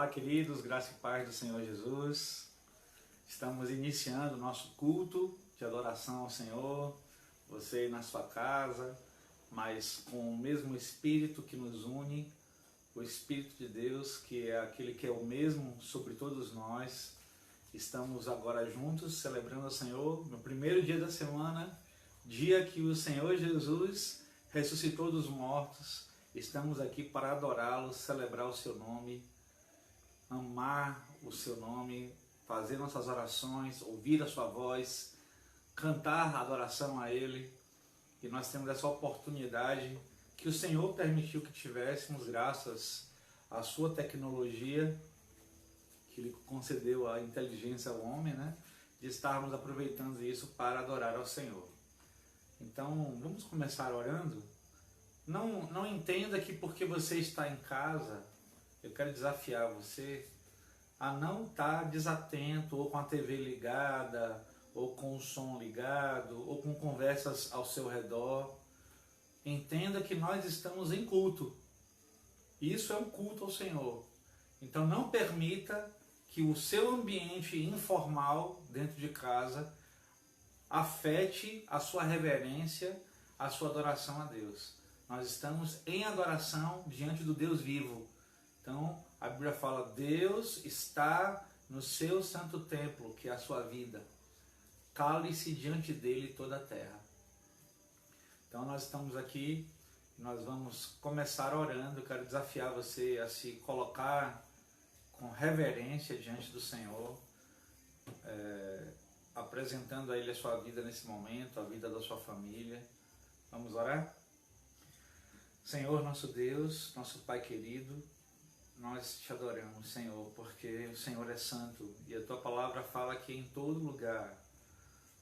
Olá, queridos, graça e paz do Senhor Jesus. Estamos iniciando o nosso culto de adoração ao Senhor, você na sua casa, mas com o mesmo Espírito que nos une, o Espírito de Deus, que é aquele que é o mesmo sobre todos nós. Estamos agora juntos, celebrando ao Senhor, no primeiro dia da semana, dia que o Senhor Jesus ressuscitou dos mortos. Estamos aqui para adorá-lo, celebrar o seu nome, amar o seu nome, fazer nossas orações, ouvir a sua voz, cantar adoração a Ele. E nós temos essa oportunidade que o Senhor permitiu que tivéssemos, graças à sua tecnologia, que Ele concedeu a inteligência ao homem, né? De estarmos aproveitando isso para adorar ao Senhor. Então, vamos começar orando? Não entenda que porque você está em casa, eu quero desafiar você a não estar desatento, ou com a TV ligada, ou com o som ligado, ou com conversas ao seu redor. Entenda que nós estamos em culto. Isso é um culto ao Senhor. Então não permita que o seu ambiente informal dentro de casa afete a sua reverência, a sua adoração a Deus. Nós estamos em adoração diante do Deus vivo. Então, a Bíblia fala, Deus está no seu santo templo, que é a sua vida. Cale-se diante dele toda a terra. Então, nós estamos aqui, nós vamos começar orando. Eu quero desafiar você a se colocar com reverência diante do Senhor, apresentando a Ele a sua vida nesse momento, a vida da sua família. Vamos orar? Senhor, nosso Deus, nosso Pai querido, nós te adoramos, Senhor, porque o Senhor é santo e a tua palavra fala que em todo lugar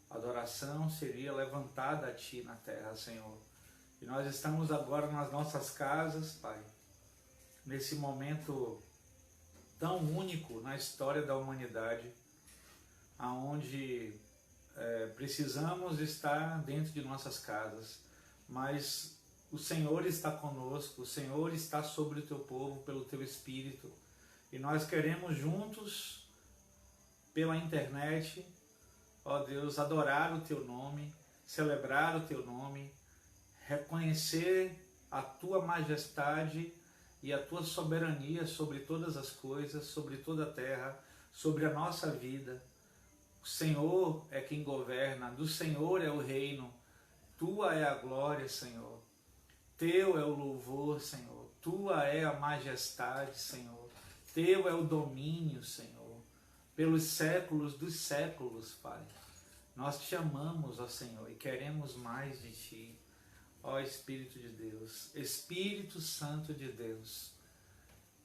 a adoração seria levantada a ti na terra, Senhor. E nós estamos agora nas nossas casas, Pai, nesse momento tão único na história da humanidade, aonde precisamos estar dentro de nossas casas, mas o Senhor está conosco, o Senhor está sobre o teu povo pelo teu Espírito. E nós queremos juntos, pela internet, ó Deus, adorar o teu nome, celebrar o teu nome, reconhecer a tua majestade e a tua soberania sobre todas as coisas, sobre toda a terra, sobre a nossa vida. O Senhor é quem governa, do Senhor é o reino, tua é a glória, Senhor. Teu é o louvor, Senhor. Tua é a majestade, Senhor. Teu é o domínio, Senhor. Pelos séculos dos séculos, Pai. Nós te amamos, ó Senhor, e queremos mais de Ti. Ó Espírito de Deus, Espírito Santo de Deus,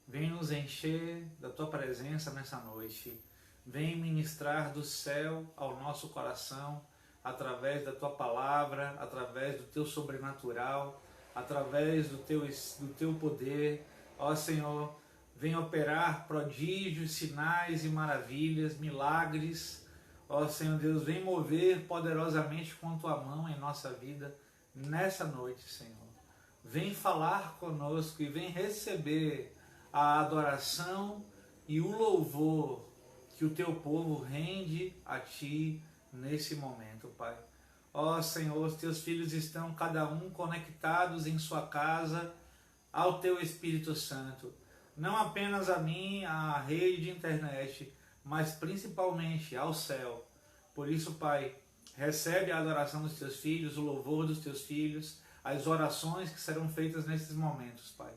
vem nos encher da Tua presença nessa noite. Vem ministrar do céu ao nosso coração, através da Tua palavra, através do Teu sobrenatural, através do teu poder. Ó Senhor, vem operar prodígios, sinais e maravilhas, milagres. Ó Senhor Deus, vem mover poderosamente com tua mão em nossa vida nessa noite, Senhor. Vem falar conosco e vem receber a adoração e o louvor que o teu povo rende a Ti nesse momento, Pai. Ó Senhor, os teus filhos estão cada um conectados em sua casa ao teu Espírito Santo. Não apenas a mim, à rede de internet, mas principalmente ao céu. Por isso, Pai, recebe a adoração dos teus filhos, o louvor dos teus filhos, as orações que serão feitas nesses momentos, Pai.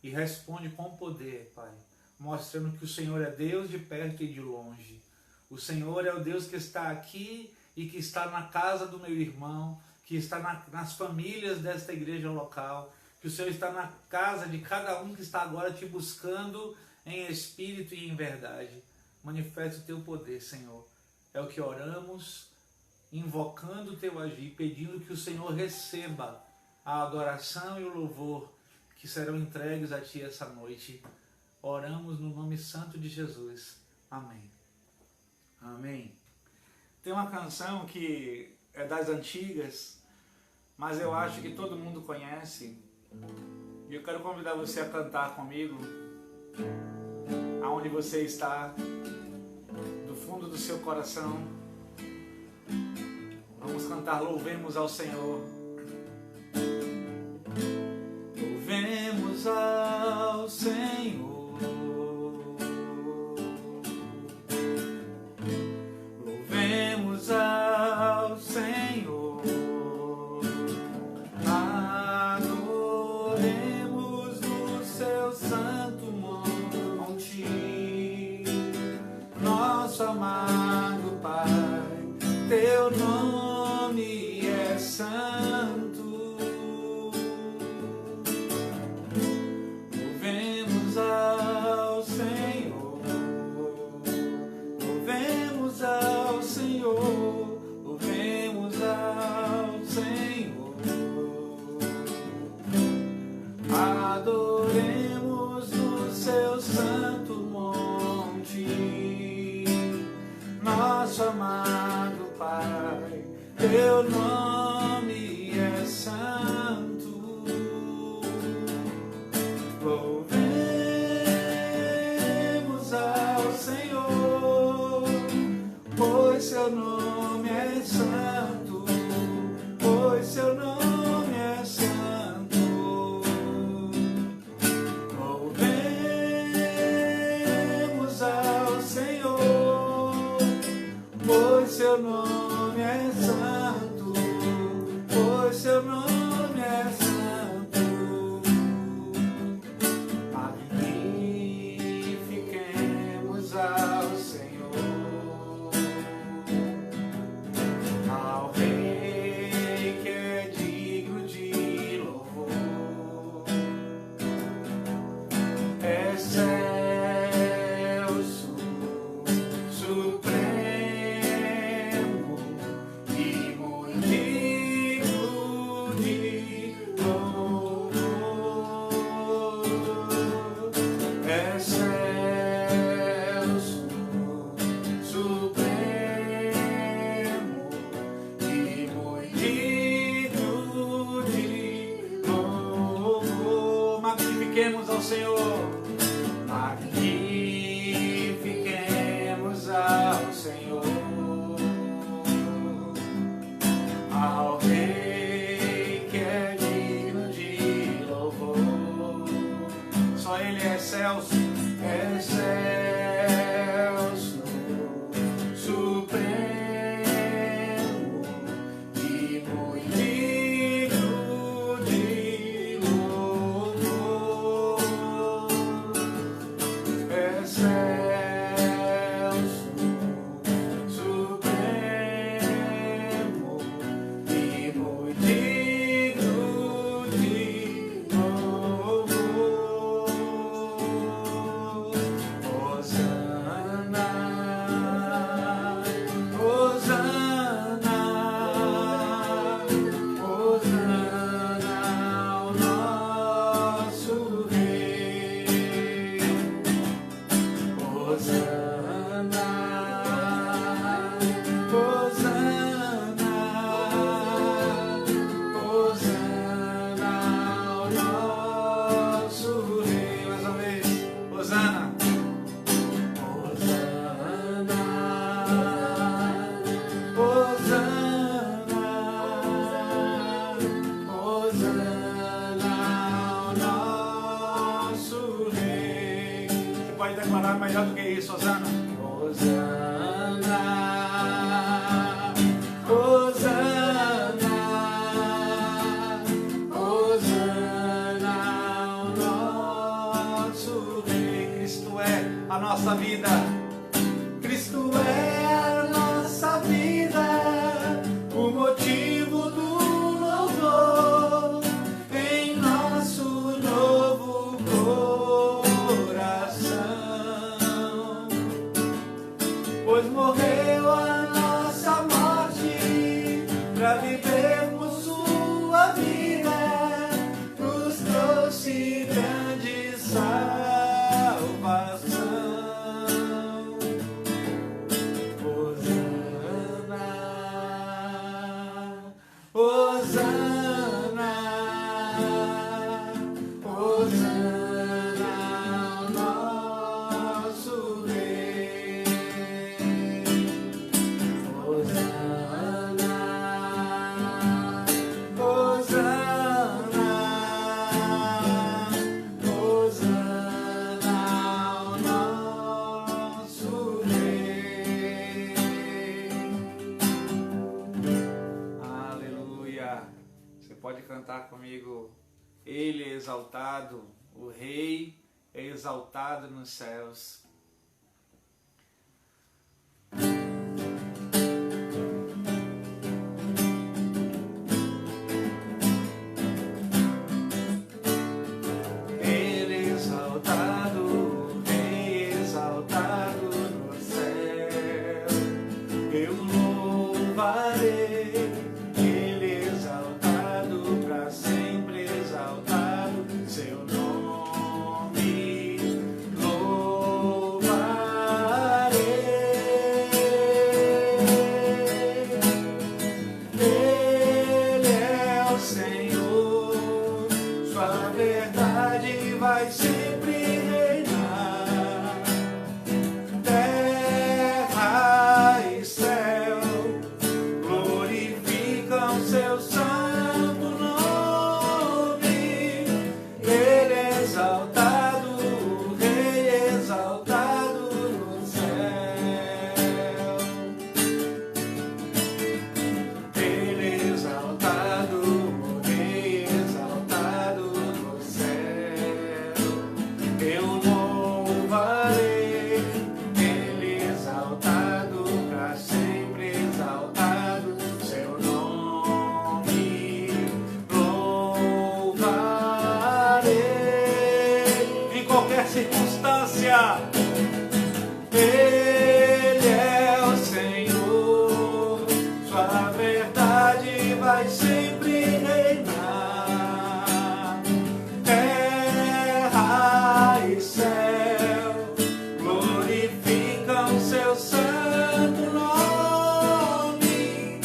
E responde com poder, Pai, mostrando que o Senhor é Deus de perto e de longe. O Senhor é o Deus que está aqui e que está na casa do meu irmão, que está nas famílias desta igreja local, que o Senhor está na casa de cada um que está agora te buscando em espírito e em verdade. Manifesta o teu poder, Senhor. É o que oramos, invocando o teu agir, pedindo que o Senhor receba a adoração e o louvor que serão entregues a Ti essa noite. Oramos no nome santo de Jesus. Amém. Amém. Tem uma canção que é das antigas, mas eu acho que todo mundo conhece. E eu quero convidar você a cantar comigo. aonde você está, do fundo do seu coração, vamos cantar louvemos ao Senhor. Louvemos ao Senhor, louvemos ao Senhor, adoremos no seu santo monte, nosso amado Pai, teu nome é santo. Louvemos ao Senhor, louvemos ao Senhor, louvemos ao Senhor, adoremos no seu santo monte, nosso amado Pai, teu nome é santo. Louvemos ao Senhor, pois seu nome é santo, pois seu nome é santo. Louvemos ao Senhor, pois seu nome é santo, pois seu nome é santo. Magnifiquemos ao Senhor, ao Rei que é digno de louvor, excelso, supremo e muito digno de louvor, excelso, supremo e muito digno de louvor. Magnifiquemos ao Senhor, magnifiquemos ao Senhor, ao Rei que é digno de louvor. Só Ele é excelso, excelso, supremo e muito digno de louvor, excelso, supremo e muito digno de louvor. Hosana, Hosana, Hosana ao nosso Rei. Hosana, Hosana, Hosana ao nosso Rei. Mais uma vez, Hosana, Hosana, Hosana, Hosana ao nosso Rei. Você pode declarar melhor do que isso, Hosana. Hosana, Hosana, Hosana ao nosso Rei. Cristo é a nossa vida, Cristo é a nossa vida, o motivo do louvor em nosso novo coração, pois morreu a nossa morte para vivermos sua vida, nos trouxe grande salvação. comigo. Ele é exaltado, o Rei é exaltado nos céus. Ele é o Senhor, sua verdade vai sempre reinar. Terra e céu glorificam seu santo nome.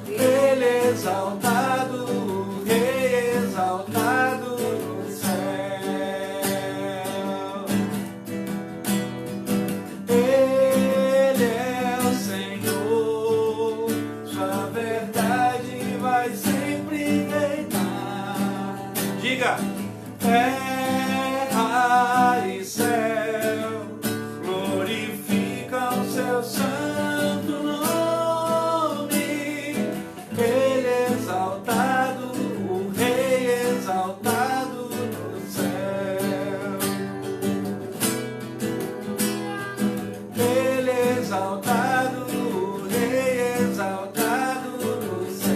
Ele é exaltado, o Rei exaltado no céu. Ele é o Senhor, sua verdade vai sempre reinar. Diga! Terra e céu glorificam seu santo nome. Ele é exaltado, o Rei exaltado no céu. Ele é exaltado, o Rei exaltado no céu.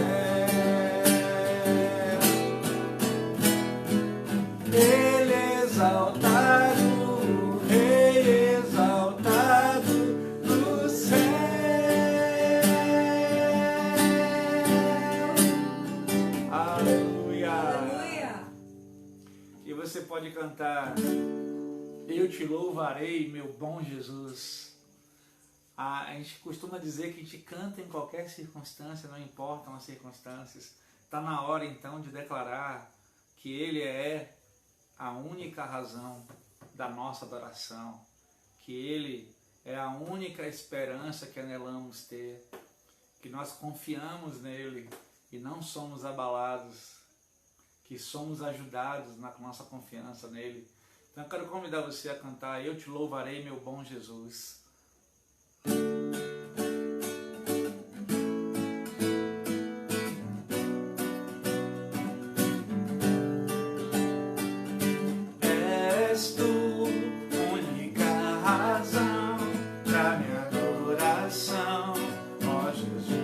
Ele é exaltado, o Rei exaltado no céu. Aleluia. Aleluia. E você pode cantar: eu te louvarei, meu bom Jesus. A gente costuma dizer que a gente canta em qualquer circunstância, não importam as circunstâncias. Está na hora então de declarar que Ele é a única razão da nossa adoração, que Ele é a única esperança que anelamos ter, que nós confiamos nele e não somos abalados, que somos ajudados na nossa confiança nele. Então eu quero convidar você a cantar: eu te louvarei, meu bom Jesus. És tu única razão da minha adoração, ó Jesus.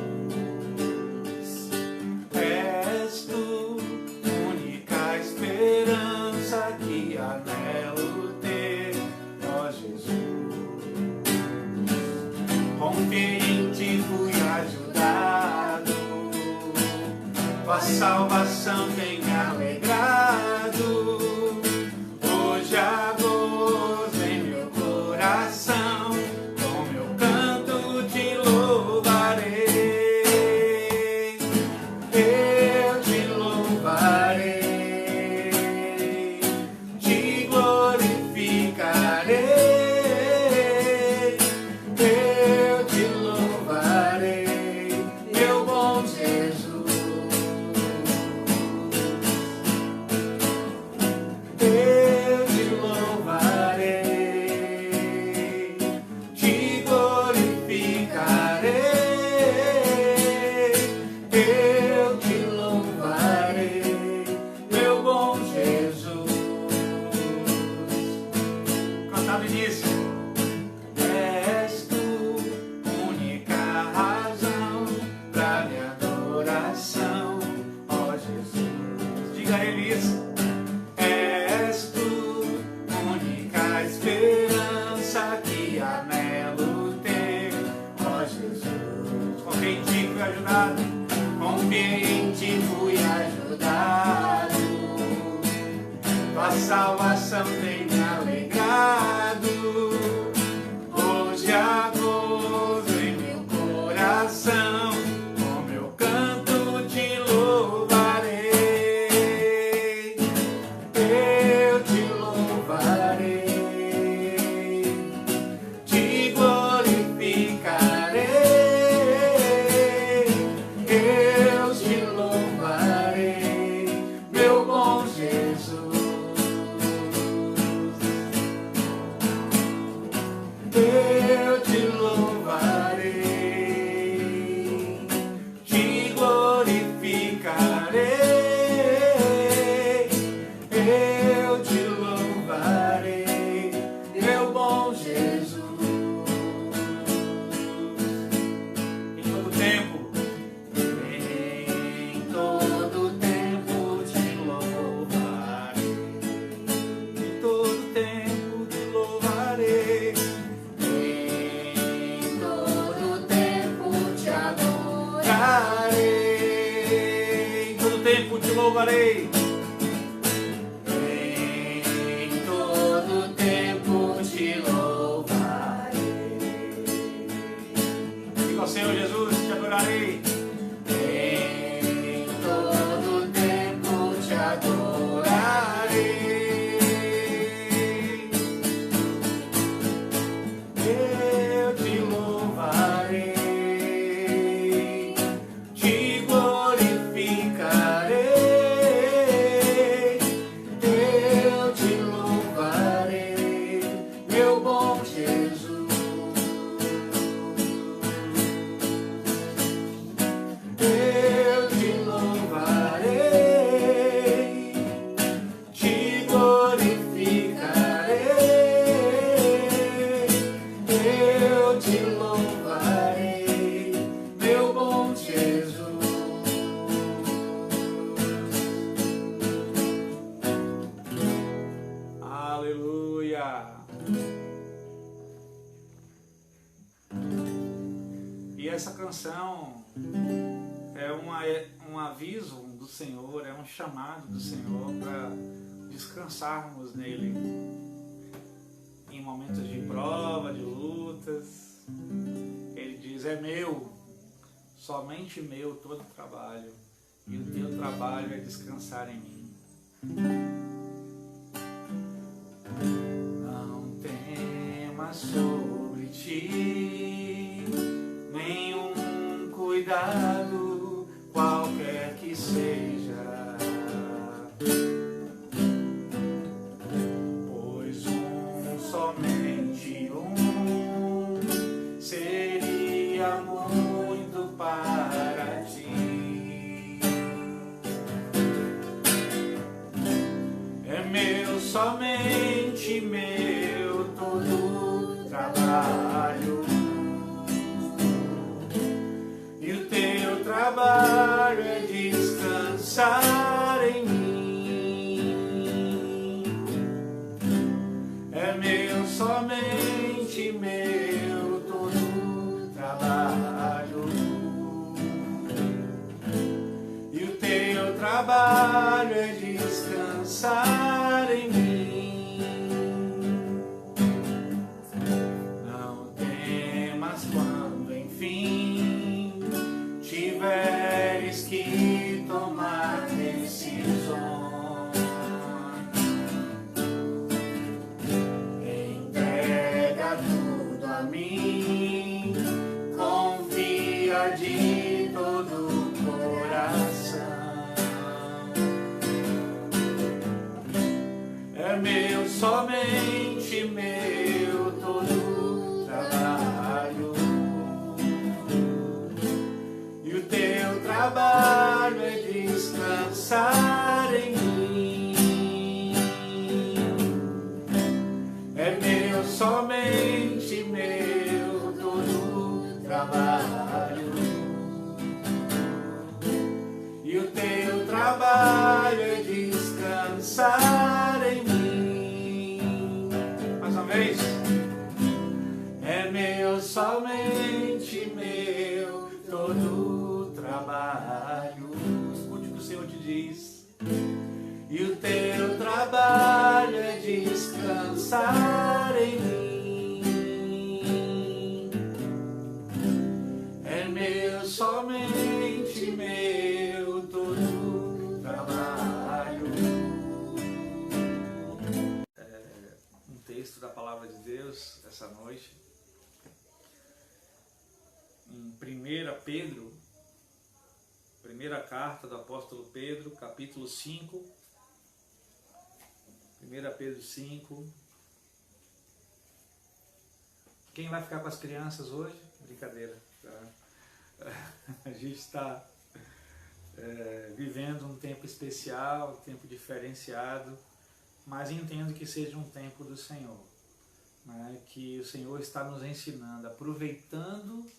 És tu única esperança que anelo ter, ó Jesus. Confiei em ti, fui ajudado, tua salvação tem me alegrado. Hoje há gozo em meu coração, com meu canto te louvarei. Eu te louvarei, te glorificarei. Eu te louvarei, meu bom Jesus. cantar no início. És tu, única razão pra minha adoração, ó Jesus. Diga a ele isso. És tu, única esperança que anelo ter, ó Jesus. Confiei em ti, fui ajudado. Confiei em ti, fui ajudado. Tua salvação tem me alegrado. Hoje há gozo em meu coração. Com meu canto te louvarei. Eu te louvarei. Te glorificarei. Eu te louvarei, meu bom Jesus. Eu te louvarei, te glorificarei. Eu te louvarei, meu bom Jesus. Em todo tempo, em todo tempo te louvarei. Em todo tempo te louvarei. Em todo tempo te louvarei. Em todo tempo te louvarei. Diga ao Senhor Jesus, te adorarei. Em todo tempo te adorarei. Eu te louvarei. E essa canção é um aviso do Senhor, é um chamado do Senhor para descansarmos nele em momentos de prova, de lutas. Ele diz: é meu, somente meu todo o trabalho, e o teu trabalho é descansar em mim. Não temas sobre ti nenhum cuidado, qualquer que seja, pois somente seria muito para ti. É meu, somente meu todo trabalho, e o teu trabalho é descansar em mim. É meu, somente meu todo trabalho, e o teu trabalho é descansar em mim. Não temas quando enfim tiveres que tomar decisões. Entrega tudo a mim, confia de todo o coração. somente meu todo trabalho, e o teu trabalho é descansar em mim. Mais uma vez. É meu, somente meu todo trabalho. Escute o que o Senhor te diz. E o teu trabalho é descansar em mim. É meu, somente meu todo trabalho. Um texto da palavra de Deus essa noite, em 1 Pedro, primeira carta do apóstolo Pedro, capítulo 5, 1 Pedro 5. Quem vai ficar com as crianças hoje? Brincadeira, tá? A gente está vivendo um tempo especial, um tempo diferenciado, mas entendo que seja um tempo do Senhor, né? Que o Senhor está nos ensinando, aproveitando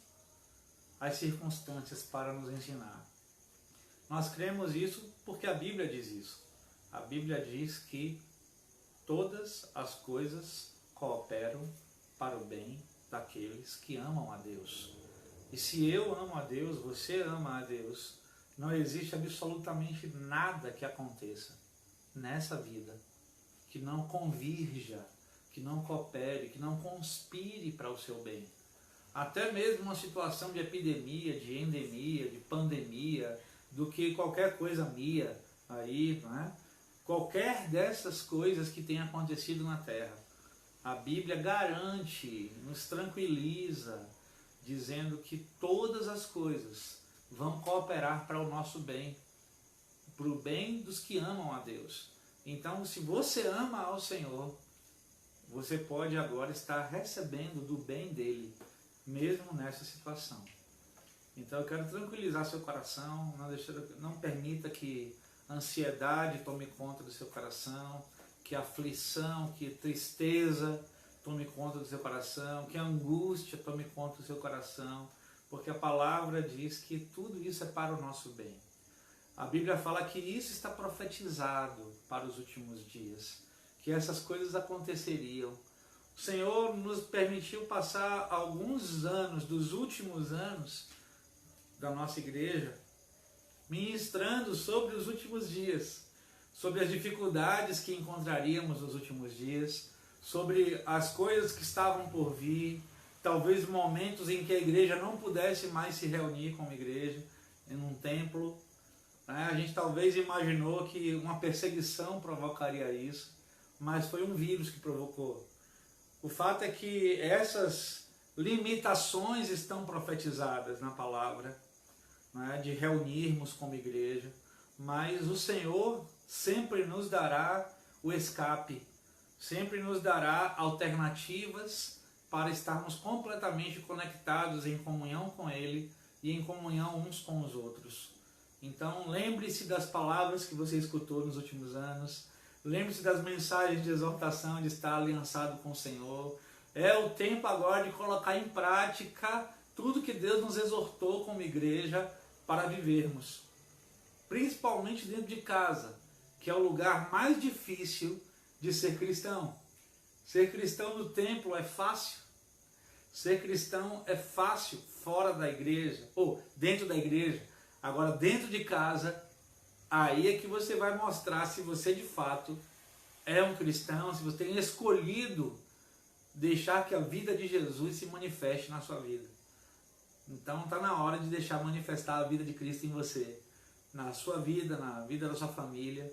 as circunstâncias para nos ensinar. Nós cremos isso porque a Bíblia diz isso. A Bíblia diz que todas as coisas cooperam para o bem daqueles que amam a Deus. E se eu amo a Deus, você ama a Deus, não existe absolutamente nada que aconteça nessa vida que não convirja, que não coopere, que não conspire para o seu bem. Até mesmo uma situação de epidemia, de endemia, de pandemia, do que qualquer coisa mia aí, né? Qualquer dessas coisas que tenha acontecido na Terra, a Bíblia garante, nos tranquiliza, dizendo que todas as coisas vão cooperar para o nosso bem, para o bem dos que amam a Deus. Então, se você ama ao Senhor, você pode agora estar recebendo do bem dele, mesmo nessa situação. Então eu quero tranquilizar seu coração, não permita que a ansiedade tome conta do seu coração, que a aflição, que a tristeza tome conta do seu coração, que a angústia tome conta do seu coração, porque a palavra diz que tudo isso é para o nosso bem. A Bíblia fala que isso está profetizado para os últimos dias, que essas coisas aconteceriam. O Senhor nos permitiu passar alguns anos, dos últimos anos da nossa igreja, ministrando sobre os últimos dias, sobre as dificuldades que encontraríamos nos últimos dias, sobre as coisas que estavam por vir, talvez momentos em que a igreja não pudesse mais se reunir como igreja, em um templo. A gente talvez imaginou que uma perseguição provocaria isso, mas foi um vírus que provocou. O fato é que essas limitações estão profetizadas na palavra, né, de reunirmos como igreja, mas o Senhor sempre nos dará o escape, sempre nos dará alternativas para estarmos completamente conectados em comunhão com Ele e em comunhão uns com os outros. Então lembre-se das palavras que você escutou nos últimos anos, lembre-se das mensagens de exortação, de estar aliançado com o Senhor. É o tempo agora de colocar em prática tudo que Deus nos exortou como igreja para vivermos. Principalmente dentro de casa, que é o lugar mais difícil de ser cristão. Ser cristão no templo é fácil. Ser cristão é fácil fora da igreja, ou dentro da igreja. Agora, dentro de casa, aí é que você vai mostrar se você de fato é um cristão, se você tem escolhido deixar que a vida de Jesus se manifeste na sua vida. Então está na hora de deixar manifestar a vida de Cristo em você, na sua vida, na vida da sua família.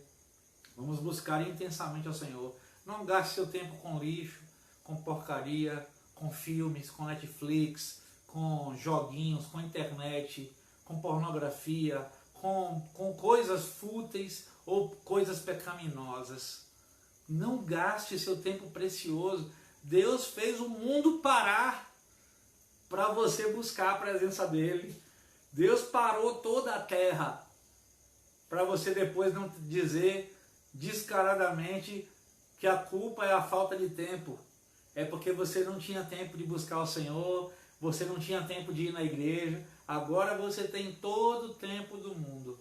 Vamos buscar intensamente ao Senhor. Não gaste seu tempo com lixo, com porcaria, com filmes, com Netflix, com joguinhos, com internet, com pornografia, com coisas fúteis ou coisas pecaminosas. Não gaste seu tempo precioso. Deus fez o mundo parar para você buscar a presença dele. Deus parou toda a terra para você depois não dizer descaradamente que a culpa é a falta de tempo. é porque você não tinha tempo de buscar o Senhor, você não tinha tempo de ir na igreja. Agora você tem todo o tempo do mundo,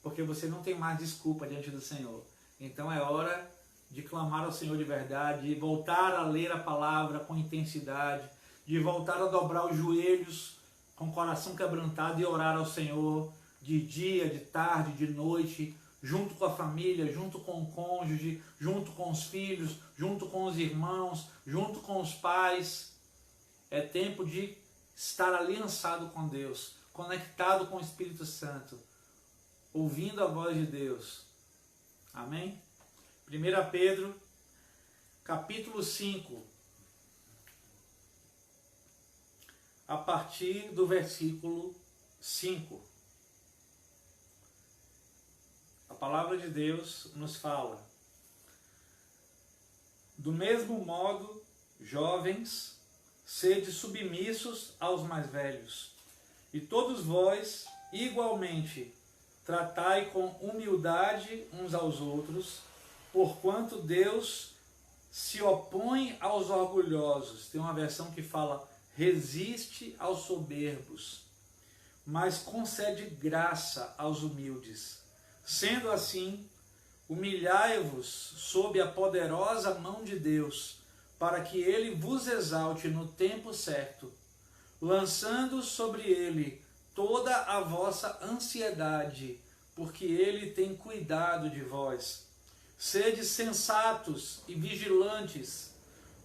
porque você não tem mais desculpa diante do Senhor. Então é hora de clamar ao Senhor de verdade, de voltar a ler a palavra com intensidade, de voltar a dobrar os joelhos com o coração quebrantado e orar ao Senhor de dia, de tarde, de noite, junto com a família, junto com o cônjuge, junto com os filhos, junto com os irmãos, junto com os pais. É tempo de estar aliançado com Deus, conectado com o Espírito Santo, ouvindo a voz de Deus. Amém? 1 Pedro, capítulo 5, a partir do versículo 5. A palavra de Deus nos fala: do mesmo modo, jovens, sede submissos aos mais velhos, e todos vós, igualmente, tratai com humildade uns aos outros, porquanto Deus se opõe aos orgulhosos. Tem uma versão que fala: resiste aos soberbos, mas concede graça aos humildes. Sendo assim, humilhai-vos sob a poderosa mão de Deus, para que ele vos exalte no tempo certo, lançando sobre ele toda a vossa ansiedade, porque ele tem cuidado de vós. Sede sensatos e vigilantes.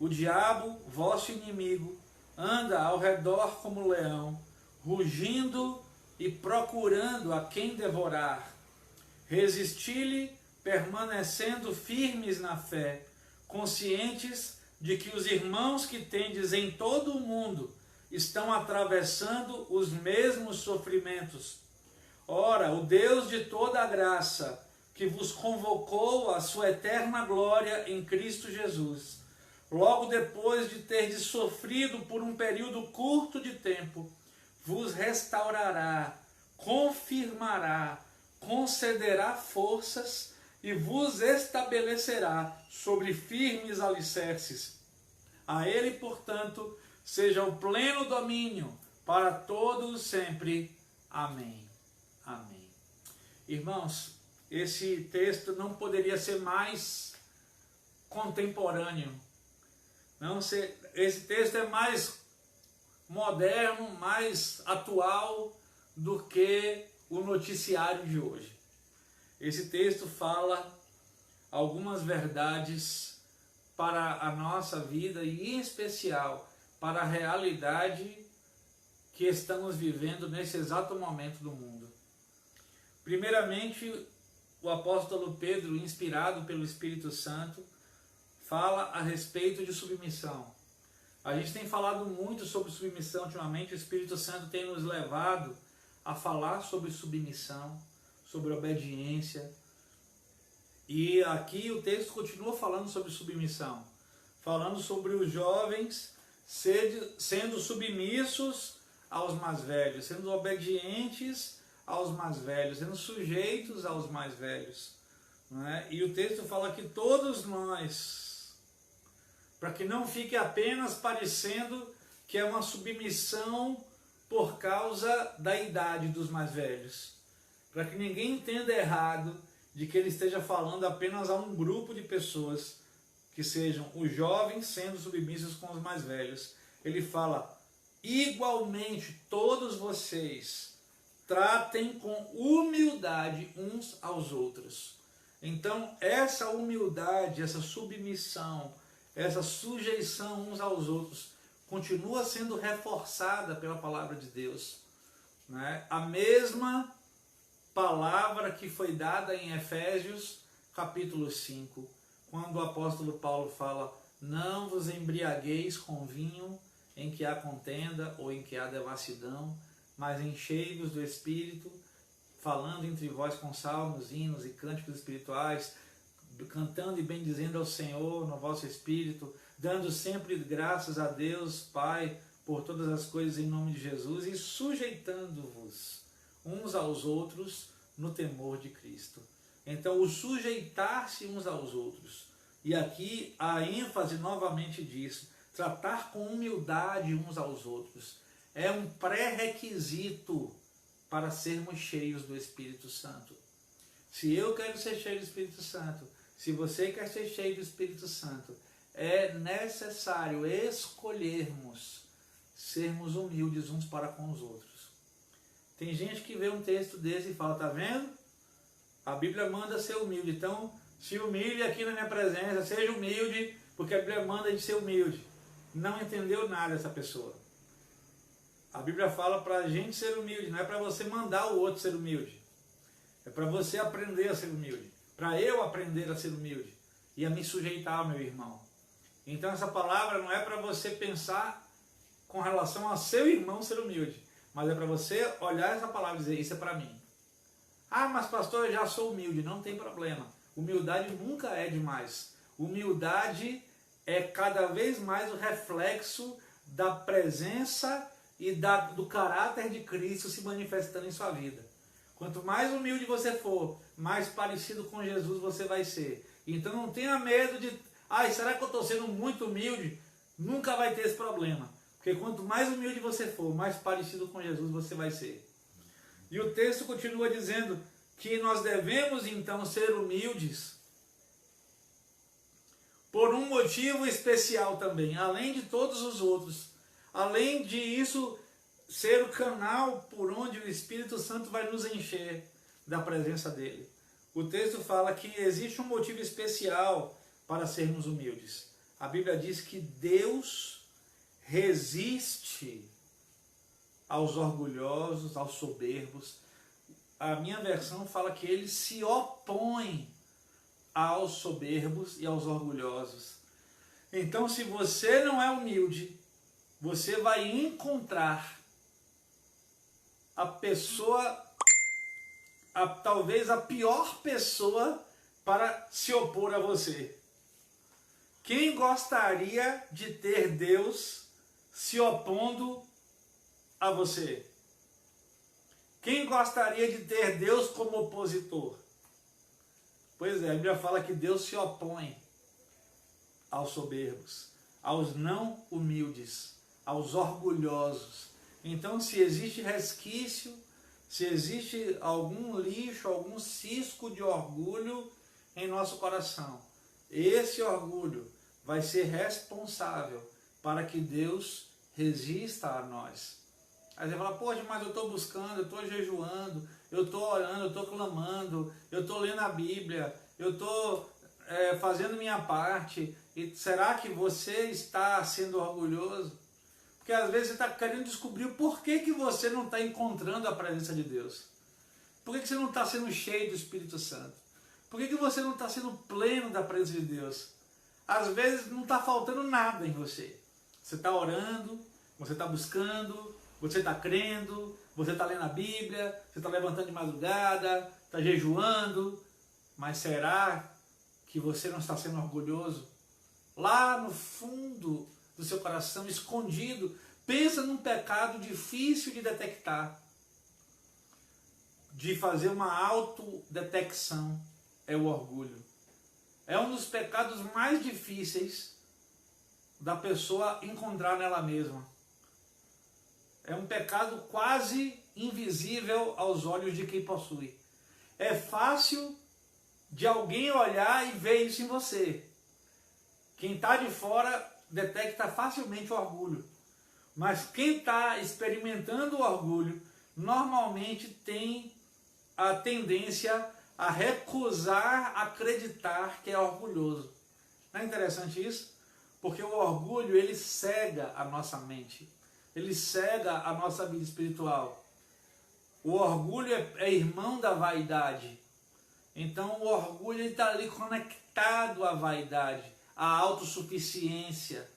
O diabo, vosso inimigo, anda ao redor como leão, rugindo e procurando a quem devorar. Resisti-lhe, permanecendo firmes na fé, conscientes de que os irmãos que tendes em todo o mundo estão atravessando os mesmos sofrimentos. Ora, o Deus de toda a graça, que vos convocou à sua eterna glória em Cristo Jesus, logo depois de terdes sofrido por um período curto de tempo, vos restaurará, confirmará, concederá forças e vos estabelecerá sobre firmes alicerces. A ele, portanto, seja o pleno domínio para todos sempre. Amém. Amém. Irmãos, esse texto não poderia ser mais contemporâneo. Esse texto é mais moderno, mais atual do que o noticiário de hoje. Esse texto fala algumas verdades para a nossa vida e, em especial, para a realidade que estamos vivendo nesse exato momento do mundo. Primeiramente, o apóstolo Pedro, inspirado pelo Espírito Santo, fala a respeito de submissão. A gente tem falado muito sobre submissão ultimamente. O Espírito Santo tem nos levado a falar sobre submissão, sobre obediência. E aqui o texto continua falando sobre submissão, falando sobre os jovens sendo submissos aos mais velhos, sendo obedientes aos mais velhos, sendo sujeitos aos mais velhos. Não é? E o texto fala que todos nós, para que não fique apenas parecendo que é uma submissão por causa da idade dos mais velhos, para que ninguém entenda errado de que ele esteja falando apenas a um grupo de pessoas, que sejam os jovens sendo submissos com os mais velhos. Ele fala: igualmente todos vocês tratem com humildade uns aos outros. Então essa humildade, essa submissão, essa sujeição uns aos outros continua sendo reforçada pela palavra de Deus, né? A mesma palavra que foi dada em Efésios capítulo 5, quando o apóstolo Paulo fala: não vos embriagueis com vinho em que há contenda ou em que há devassidão, mas enchei-vos do Espírito, falando entre vós com salmos, hinos e cânticos espirituais, cantando e bendizendo ao Senhor no vosso espírito, dando sempre graças a Deus Pai por todas as coisas em nome de Jesus, e sujeitando-vos uns aos outros no temor de Cristo. Então, o sujeitar-se uns aos outros E aqui a ênfase novamente disso, tratar com humildade uns aos outros. É um pré-requisito para sermos cheios do Espírito Santo. Se eu quero ser cheio do Espírito Santo, se você quer ser cheio do Espírito Santo, é necessário escolhermos sermos humildes uns para com os outros. Tem gente que vê um texto desse e fala, tá vendo? A Bíblia manda ser humilde, então se humilhe aqui na minha presença, seja humilde, porque a Bíblia manda a gente ser humilde. Não entendeu nada essa pessoa. A Bíblia fala para a gente ser humilde, não é para você mandar o outro ser humilde. É para você aprender a ser humilde. Para eu aprender a ser humilde e a me sujeitar ao meu irmão. Então essa palavra não é para você pensar com relação a seu irmão ser humilde, mas é para você olhar essa palavra e dizer, isso é para mim. Ah, mas pastor, eu já sou humilde. Não tem problema. Humildade nunca é demais. Humildade é cada vez mais o reflexo da presença e do caráter de Cristo se manifestando em sua vida. Quanto mais humilde você for, mais parecido com Jesus você vai ser. Então não tenha medo de, será que eu estou sendo muito humilde? Nunca vai ter esse problema. Porque quanto mais humilde você for, mais parecido com Jesus você vai ser. E o texto continua dizendo que nós devemos então ser humildes por um motivo especial também, além de todos os outros. Além de isso ser o canal por onde o Espírito Santo vai nos encher da presença dele. O texto fala que existe um motivo especial para sermos humildes. A Bíblia diz que Deus resiste aos orgulhosos, aos soberbos. A minha versão fala que ele se opõe aos soberbos e aos orgulhosos. Então, se você não é humilde, você vai encontrar a pessoa, talvez a pior pessoa para se opor a você. Quem gostaria de ter Deus se opondo a você? Quem gostaria de ter Deus como opositor? Pois é, a Bíblia fala que Deus se opõe aos soberbos, aos não humildes, aos orgulhosos. Então, se existe resquício, se existe algum lixo, algum cisco de orgulho em nosso coração, esse orgulho vai ser responsável para que Deus resista a nós. Aí você fala, poxa, mas eu estou buscando, eu estou jejuando, eu estou orando, eu estou clamando, eu estou lendo a Bíblia, eu estou fazendo minha parte. E será que você está sendo orgulhoso? Porque às vezes você está querendo descobrir o porquê que você não está encontrando a presença de Deus. Por que você não está sendo cheio do Espírito Santo? Por que você não está sendo pleno da presença de Deus? Às vezes não está faltando nada em você. Você está orando, você está buscando, você está crendo, você está lendo a Bíblia, você está levantando de madrugada, está jejuando, mas será que você não está sendo orgulhoso? Lá no fundo do seu coração, escondido, pensa num pecado difícil de detectar, de fazer uma autodetecção, é o orgulho. É um dos pecados mais difíceis da pessoa encontrar nela mesma. É um pecado quase invisível aos olhos de quem possui. É fácil de alguém olhar e ver isso em você. Quem está de fora detecta facilmente o orgulho. Mas quem está experimentando o orgulho, normalmente tem a tendência a recusar acreditar que é orgulhoso. Não é interessante isso? Porque o orgulho, ele cega a nossa mente. Ele cega a nossa vida espiritual. O orgulho é irmão da vaidade. Então o orgulho está ali conectado à vaidade, à autossuficiência.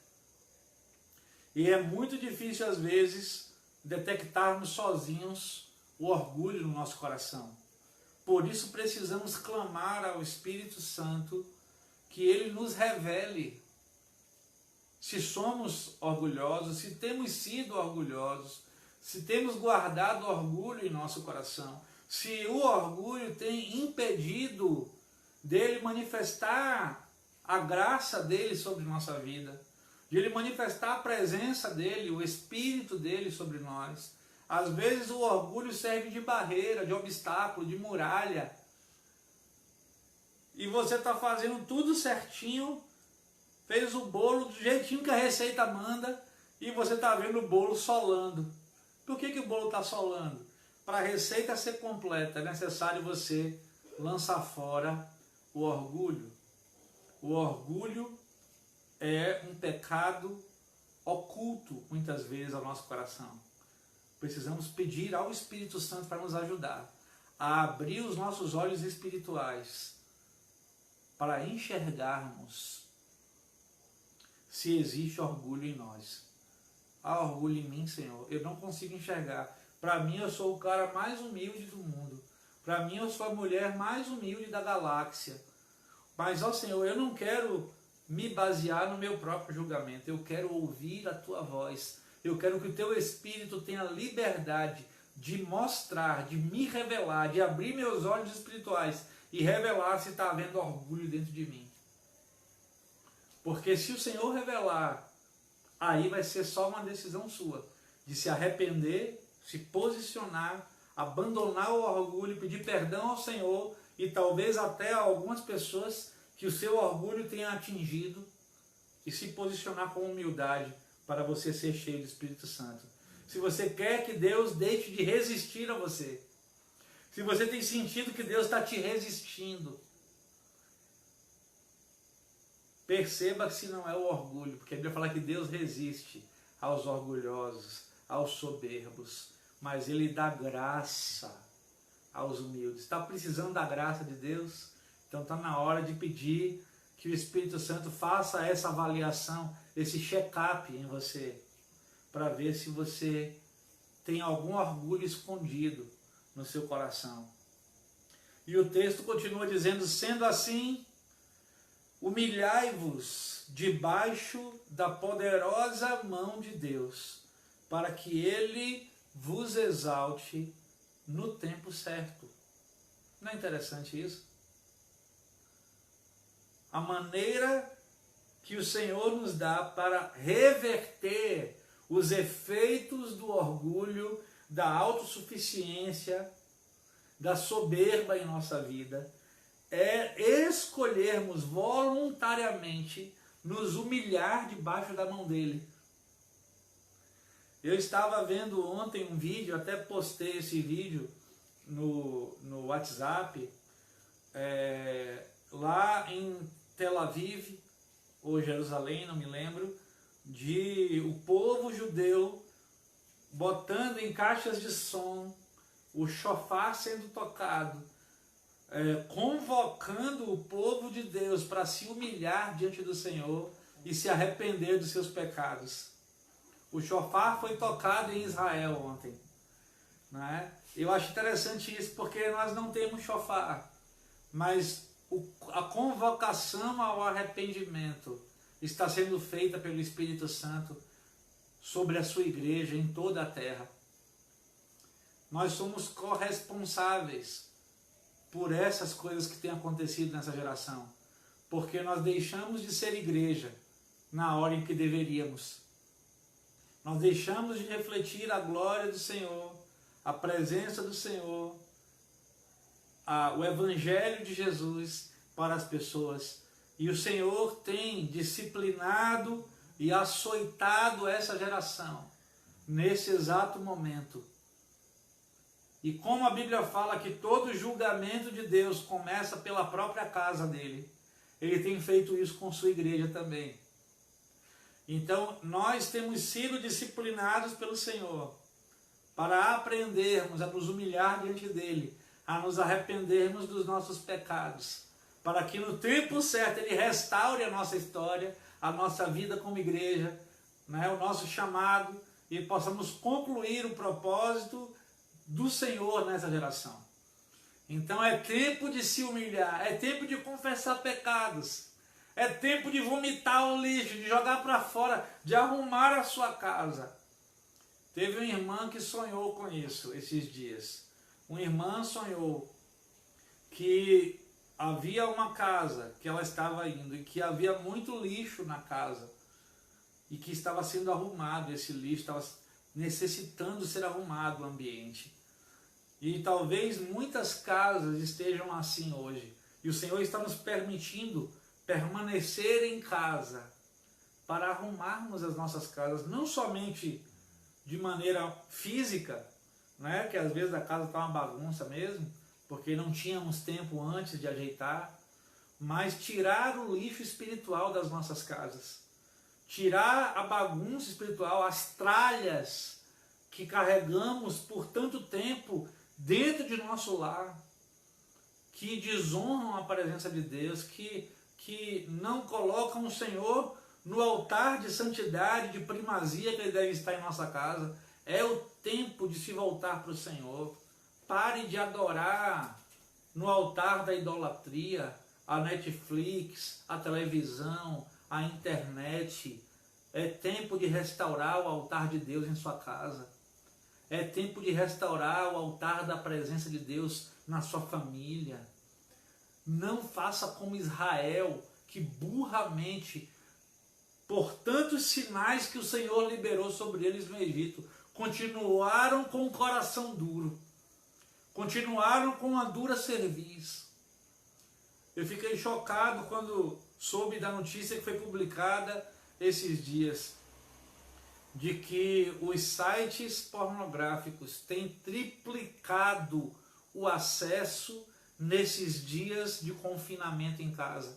E é muito difícil às vezes detectarmos sozinhos o orgulho no nosso coração. Por isso precisamos clamar ao Espírito Santo que ele nos revele se somos orgulhosos, se temos sido orgulhosos, se temos guardado orgulho em nosso coração, se o orgulho tem impedido dele manifestar a graça dele sobre nossa vida, de ele manifestar a presença dele, o Espírito dele sobre nós. Às vezes o orgulho serve de barreira, de obstáculo, de muralha. E você está fazendo tudo certinho, fez o bolo do jeitinho que a receita manda, e você está vendo o bolo solando. Por que o bolo está solando? Para a receita ser completa, é necessário você lançar fora o orgulho. O orgulho é um pecado oculto, muitas vezes, ao nosso coração. Precisamos pedir ao Espírito Santo para nos ajudar a abrir os nossos olhos espirituais para enxergarmos se existe orgulho em nós. Há orgulho em mim, Senhor. Eu não consigo enxergar. Para mim, eu sou o cara mais humilde do mundo. Para mim, eu sou a mulher mais humilde da galáxia. Mas, ó Senhor, eu não quero me basear no meu próprio julgamento. Eu quero ouvir a Tua voz. Eu quero que o Teu Espírito tenha liberdade de mostrar, de me revelar, de abrir meus olhos espirituais e revelar se está havendo orgulho dentro de mim. Porque se o Senhor revelar, aí vai ser só uma decisão sua, de se arrepender, se posicionar, abandonar o orgulho, pedir perdão ao Senhor e talvez até a algumas pessoas que o seu orgulho tenha atingido e se posicionar com humildade para você ser cheio do Espírito Santo. Se você quer que Deus deixe de resistir a você, se você tem sentido que Deus está te resistindo, perceba se não é o orgulho, porque a Bíblia fala que Deus resiste aos orgulhosos, aos soberbos, mas Ele dá graça aos humildes. Está precisando da graça de Deus? Então está na hora de pedir que o Espírito Santo faça essa avaliação, esse check-up em você, para ver se você tem algum orgulho escondido no seu coração. E o texto continua dizendo, sendo assim, humilhai-vos debaixo da poderosa mão de Deus, para que Ele vos exalte no tempo certo. Não é interessante isso? A maneira que o Senhor nos dá para reverter os efeitos do orgulho, da autossuficiência, da soberba em nossa vida, é escolhermos voluntariamente nos humilhar debaixo da mão dele. Eu estava vendo ontem um vídeo, até postei esse vídeo no WhatsApp, lá em Tel Aviv, ou Jerusalém, não me lembro, de o povo judeu botando em caixas de som, o shofar sendo tocado, convocando o povo de Deus para se humilhar diante do Senhor e se arrepender dos seus pecados. O shofar foi tocado em Israel ontem, né? Eu acho interessante isso porque nós não temos shofar, mas a convocação ao arrependimento está sendo feita pelo Espírito Santo sobre a sua igreja em toda a terra. Nós somos corresponsáveis por essas coisas que têm acontecido nessa geração, porque nós deixamos de ser igreja na hora em que deveríamos. Nós deixamos de refletir a glória do Senhor, a presença do Senhor, o Evangelho de Jesus para as pessoas. E o Senhor tem disciplinado e açoitado essa geração nesse exato momento. E como a Bíblia fala que todo julgamento de Deus começa pela própria casa dele, ele tem feito isso com sua igreja também. Então, nós temos sido disciplinados pelo Senhor para aprendermos a nos humilhar diante dele, a nos arrependermos dos nossos pecados, para que no tempo certo ele restaure a nossa história, a nossa vida como igreja, né, o nosso chamado, e possamos concluir o propósito do Senhor nessa geração. Então é tempo de se humilhar, é tempo de confessar pecados, é tempo de vomitar o lixo, de jogar para fora, de arrumar a sua casa. Teve uma irmã que sonhou com isso esses dias. Uma irmã sonhou que havia uma casa que ela estava indo e que havia muito lixo na casa e que estava sendo arrumado, esse lixo estava necessitando ser arrumado o ambiente. E talvez muitas casas estejam assim hoje. E o Senhor está nos permitindo permanecer em casa para arrumarmos as nossas casas, não somente de maneira física, né, que às vezes a casa está uma bagunça mesmo, porque não tínhamos tempo antes de ajeitar, mas tirar o lixo espiritual das nossas casas. Tirar a bagunça espiritual, as tralhas que carregamos por tanto tempo dentro de nosso lar, que desonram a presença de Deus, que não colocam o Senhor no altar de santidade, de primazia que Ele deve estar em nossa casa. É o tempo de se voltar para o Senhor. Pare de adorar no altar da idolatria a Netflix, a televisão, a internet. É tempo de restaurar o altar de Deus em sua casa. É tempo de restaurar o altar da presença de Deus na sua família. Não faça como Israel, que burramente, por tantos sinais que o Senhor liberou sobre eles no Egito, continuaram com o coração duro. Continuaram com uma dura cerviz. Eu fiquei chocado quando soube da notícia que foi publicada esses dias, de que os sites pornográficos têm triplicado o acesso nesses dias de confinamento em casa.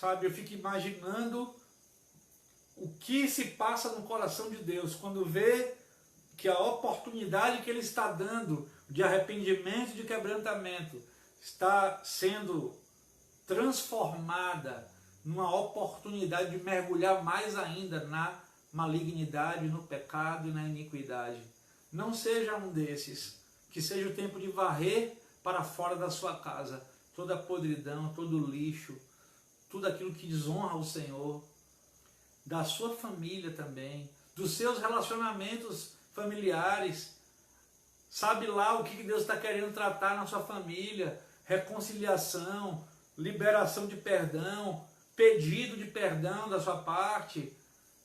Sabe, eu fico imaginando o que se passa no coração de Deus quando vê que a oportunidade que Ele está dando de arrependimento e de quebrantamento está sendo transformada numa oportunidade de mergulhar mais ainda na malignidade, no pecado e na iniquidade. Não seja um desses, que seja o tempo de varrer para fora da sua casa toda a podridão, todo o lixo, tudo aquilo que desonra o Senhor, da sua família também, dos seus relacionamentos familiares. Sabe lá o que Deus está querendo tratar na sua família: reconciliação, liberação de perdão, pedido de perdão da sua parte,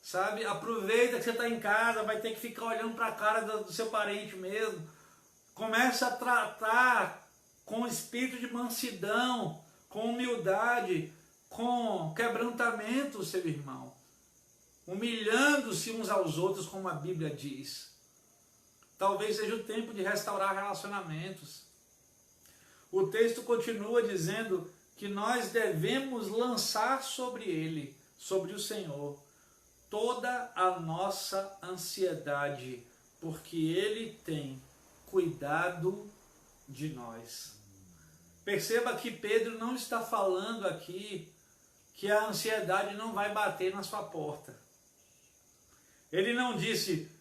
sabe? Aproveita que você está em casa, vai ter que ficar olhando para a cara do seu parente mesmo. Começa a tratar com espírito de mansidão, com humildade, com quebrantamento o seu irmão, humilhando-se uns aos outros, como a Bíblia diz. Talvez seja o tempo de restaurar relacionamentos. O texto continua dizendo que nós devemos lançar sobre Ele, sobre o Senhor, toda a nossa ansiedade, porque Ele tem cuidado de nós. Perceba que Pedro não está falando aqui que a ansiedade não vai bater na sua porta. Ele não disse: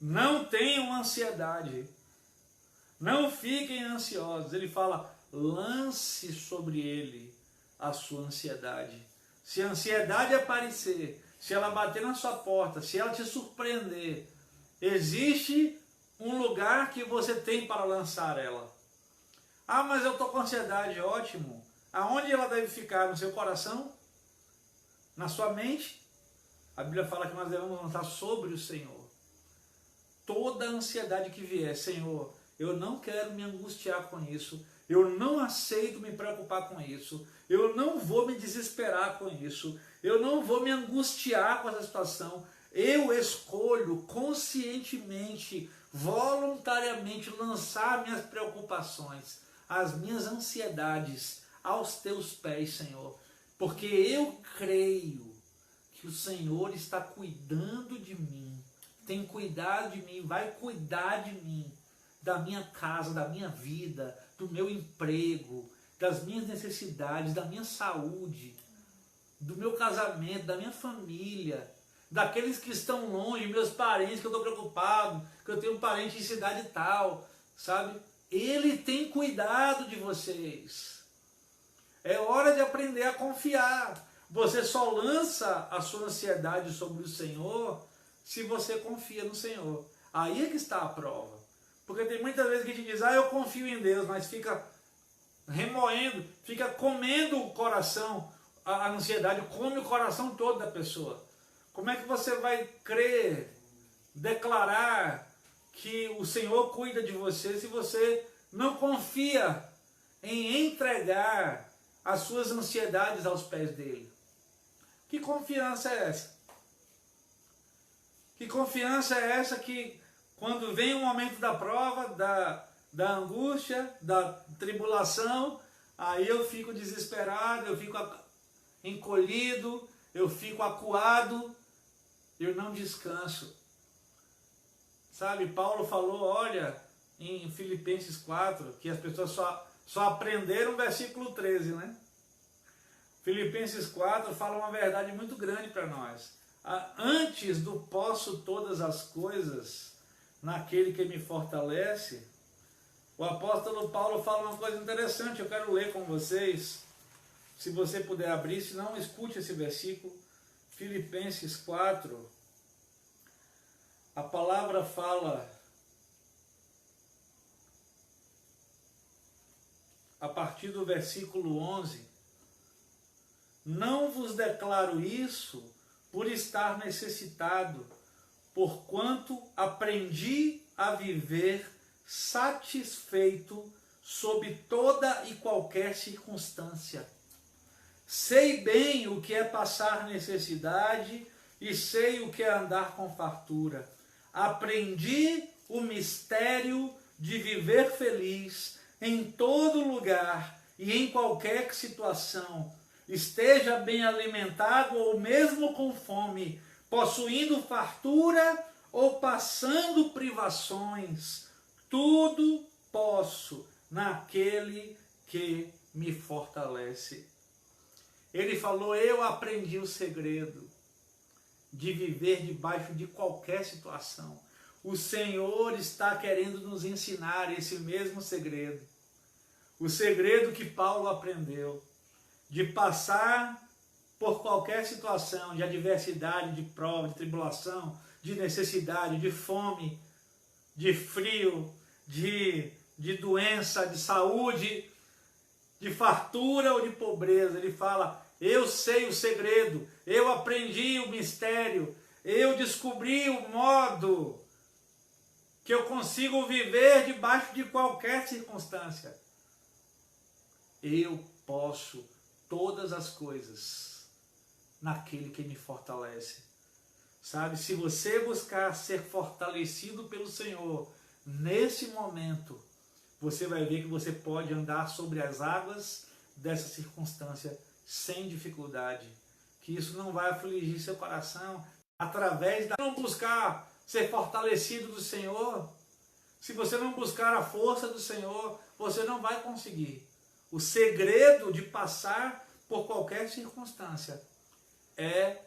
não tenham ansiedade, não fiquem ansiosos. Ele fala: lance sobre ele a sua ansiedade. Se a ansiedade aparecer, se ela bater na sua porta, se ela te surpreender, existe um lugar que você tem para lançar ela. Ah, mas eu estou com ansiedade. Ótimo. Aonde ela deve ficar? No seu coração? Na sua mente? A Bíblia fala que nós devemos lançar sobre o Senhor toda a ansiedade que vier. Senhor, eu não quero me angustiar com isso, eu não aceito me preocupar com isso, eu não vou me desesperar com isso, eu não vou me angustiar com essa situação. Eu escolho conscientemente, voluntariamente lançar minhas preocupações, as minhas ansiedades aos teus pés, Senhor, porque eu creio que o Senhor está cuidando de mim, tem cuidado de mim, vai cuidar de mim, da minha casa, da minha vida, do meu emprego, das minhas necessidades, da minha saúde, do meu casamento, da minha família, daqueles que estão longe, meus parentes, que eu estou preocupado, que eu tenho um parente em cidade tal, sabe? Ele tem cuidado de vocês. É hora de aprender a confiar. Você só lança a sua ansiedade sobre o Senhor se você confia no Senhor. Aí é que está a prova. Porque tem muitas vezes que a gente diz: ah, eu confio em Deus, mas fica remoendo, fica comendo o coração. A ansiedade come o coração todo da pessoa. Como é que você vai crer, declarar que o Senhor cuida de você se você não confia em entregar as suas ansiedades aos pés dele? Que confiança é essa? Que confiança é essa que quando vem o momento da prova, da angústia, da tribulação, aí eu fico desesperado, eu fico encolhido, eu fico acuado, eu não descanso. Sabe, Paulo falou, olha, em Filipenses 4, que as pessoas só aprenderam o versículo 13, né? Filipenses 4 fala uma verdade muito grande para nós. Antes do posso todas as coisas, naquele que me fortalece, o apóstolo Paulo fala uma coisa interessante, eu quero ler com vocês. Se você puder abrir, se não, escute esse versículo. Filipenses 4, a palavra fala, a partir do versículo 11, não vos declaro isso por estar necessitado, porquanto aprendi a viver satisfeito sob toda e qualquer circunstância. Sei bem o que é passar necessidade e sei o que é andar com fartura. Aprendi o mistério de viver feliz em todo lugar e em qualquer situação, esteja bem alimentado ou mesmo com fome, possuindo fartura ou passando privações, tudo posso naquele que me fortalece. Ele falou, eu aprendi o segredo de viver debaixo de qualquer situação. O Senhor está querendo nos ensinar esse mesmo segredo. O segredo que Paulo aprendeu, de passar por qualquer situação de adversidade, de prova, de tribulação, de necessidade, de fome, de frio, de doença, de saúde, de fartura ou de pobreza. Ele fala, eu sei o segredo, eu aprendi o mistério, eu descobri o modo que eu consigo viver debaixo de qualquer circunstância. Eu posso todas as coisas naquele que me fortalece. Sabe, se você buscar ser fortalecido pelo Senhor nesse momento, você vai ver que você pode andar sobre as águas dessa circunstância sem dificuldade. Que isso não vai afligir seu coração através da não buscar ser fortalecido do Senhor. Se você não buscar a força do Senhor, você não vai conseguir. O segredo de passar por qualquer circunstância é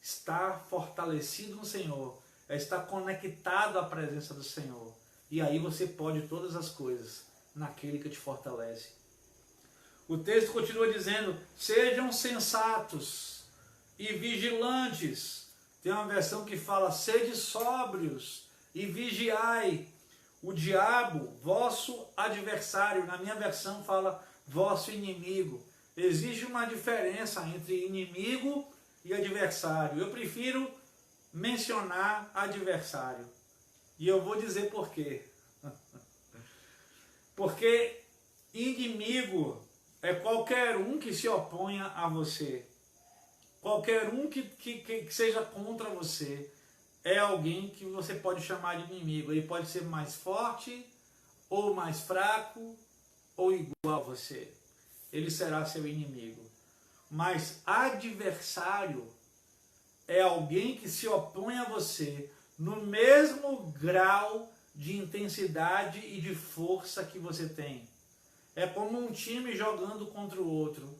estar fortalecido no Senhor, é estar conectado à presença do Senhor. E aí você pode todas as coisas naquele que te fortalece. O texto continua dizendo, sejam sensatos e vigilantes. Tem uma versão que fala, sede sóbrios e vigiai. O diabo, vosso adversário, na minha versão fala, vosso inimigo. Existe uma diferença entre inimigo e adversário. Eu prefiro mencionar adversário. E eu vou dizer por quê. Porque inimigo é qualquer um que se oponha a você. Qualquer um que seja contra você. É alguém que você pode chamar de inimigo. Ele pode ser mais forte, ou mais fraco, ou igual a você. Ele será seu inimigo. Mas adversário é alguém que se opõe a você no mesmo grau de intensidade e de força que você tem. É como um time jogando contra o outro.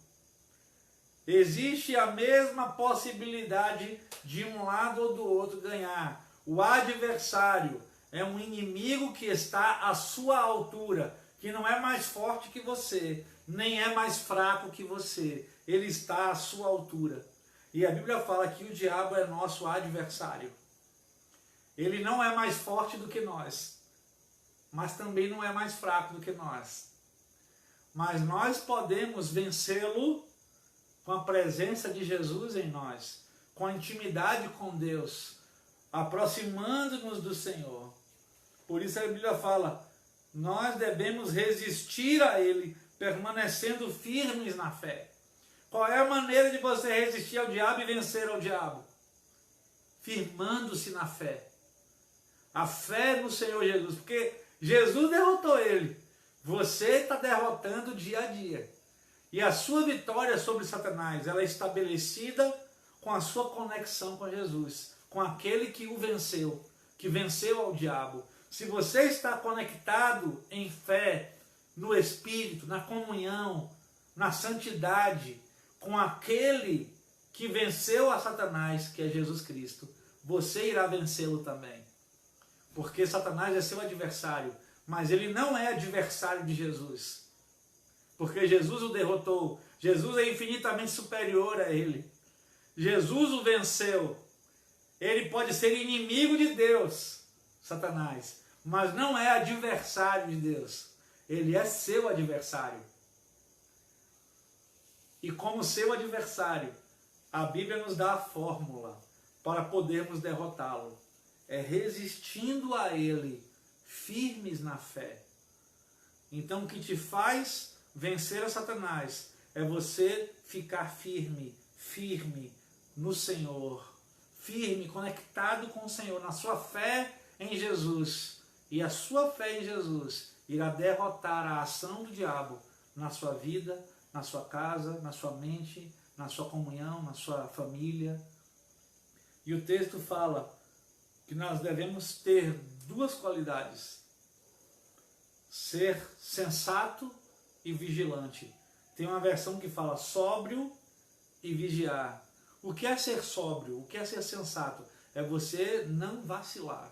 Existe a mesma possibilidade de um lado ou do outro ganhar. O adversário é um inimigo que está à sua altura, que não é mais forte que você, nem é mais fraco que você. Ele está à sua altura. E a Bíblia fala que o diabo é nosso adversário. Ele não é mais forte do que nós, mas também não é mais fraco do que nós. mas nós podemos vencê-lo com a presença de Jesus em nós, com a intimidade com Deus, aproximando-nos do Senhor. Por isso a Bíblia fala, nós devemos resistir a Ele, permanecendo firmes na fé. Qual é a maneira de você resistir ao diabo e vencer ao diabo? Firmando-se na fé. A fé no Senhor Jesus, porque Jesus derrotou ele. Você está derrotando dia a dia. E a sua vitória sobre Satanás, ela é estabelecida com a sua conexão com Jesus, com aquele que o venceu, que venceu ao diabo. Se você está conectado em fé, no Espírito, na comunhão, na santidade, com aquele que venceu a Satanás, que é Jesus Cristo, você irá vencê-lo também. Porque Satanás é seu adversário, mas ele não é adversário de Jesus. Porque Jesus o derrotou. Jesus é infinitamente superior a ele. Jesus o venceu. Ele pode ser inimigo de Deus, Satanás, mas não é adversário de Deus. Ele é seu adversário. E como seu adversário, a Bíblia nos dá a fórmula para podermos derrotá-lo. É resistindo a ele, firmes na fé. Então o que te faz vencer a Satanás é você ficar firme no Senhor, firme, conectado com o Senhor, na sua fé em Jesus. E a sua fé em Jesus irá derrotar a ação do diabo na sua vida, na sua casa, na sua mente, na sua comunhão, na sua família. E o texto fala que nós devemos ter duas qualidades: ser sensato e vigilante. Tem uma versão que fala sóbrio e vigiar. O que é ser sóbrio? O que é ser sensato? É você não vacilar.